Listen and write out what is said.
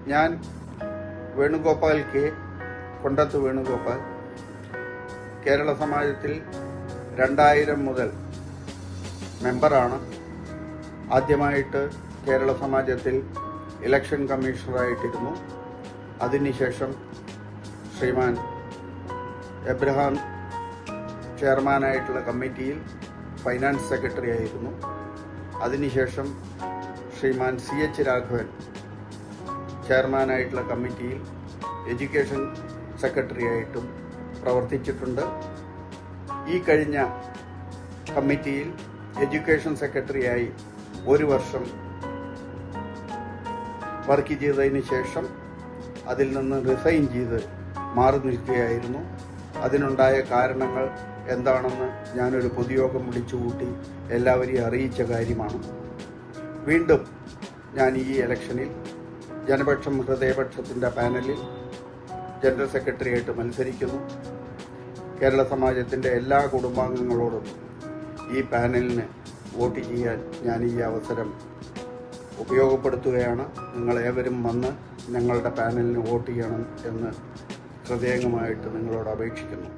ഞാൻ വേണുഗോപാൽ കെ, കൊണ്ടത്ത് വേണുഗോപാൽ, കേരള സമാജത്തിൽ 2000 മുതൽ മെമ്പറാണ്. ആദ്യമായിട്ട് കേരള സമാജത്തിൽ ഇലക്ഷൻ കമ്മീഷണറായിട്ടിരുന്നു. അതിനുശേഷം ശ്രീമാൻ എബ്രഹാം ചെയർമാനായിട്ടുള്ള കമ്മിറ്റിയിൽ ഫൈനാൻസ് സെക്രട്ടറി ആയിരുന്നു. അതിനുശേഷം ശ്രീമാൻ CH രാഘവൻ ചെയർമാനായിട്ടുള്ള കമ്മിറ്റിയിൽ എഡ്യൂക്കേഷൻ സെക്രട്ടറി ആയിട്ടും പ്രവർത്തിച്ചിട്ടുണ്ട്. ഈ കഴിഞ്ഞ കമ്മിറ്റിയിൽ എഡ്യൂക്കേഷൻ സെക്രട്ടറിയായി 1 വർഷം വർക്ക് ചെയ്തതിന് ശേഷം അതിൽ നിന്ന് റിസൈൻ ചെയ്ത് മാറി നിൽക്കുകയായിരുന്നു. അതിനുണ്ടായ കാരണങ്ങൾ എന്താണെന്ന് ഞാനൊരു പൊതുയോഗം വിളിച്ചുകൂട്ടി എല്ലാവരെയും അറിയിച്ച കാര്യമാണ്. വീണ്ടും ഞാൻ ഈ ഇലക്ഷനിൽ ജനപക്ഷം ഹൃദയപക്ഷത്തിൻ്റെ പാനലിൽ ജനറൽ സെക്രട്ടറിയായിട്ട് മത്സരിക്കുന്നു. കേരള സമാജത്തിൻ്റെ എല്ലാ കുടുംബാംഗങ്ങളോടും ഈ പാനലിന് വോട്ട് ചെയ്യാൻ ഞാൻ ഈ അവസരം ഉപയോഗപ്പെടുത്തുകയാണ്. നിങ്ങളേവരും വന്ന് ഞങ്ങളുടെ പാനലിന് വോട്ട് ചെയ്യണം എന്ന് ഹൃദയംഗമായിട്ട് നിങ്ങളോട് അപേക്ഷിക്കുന്നു.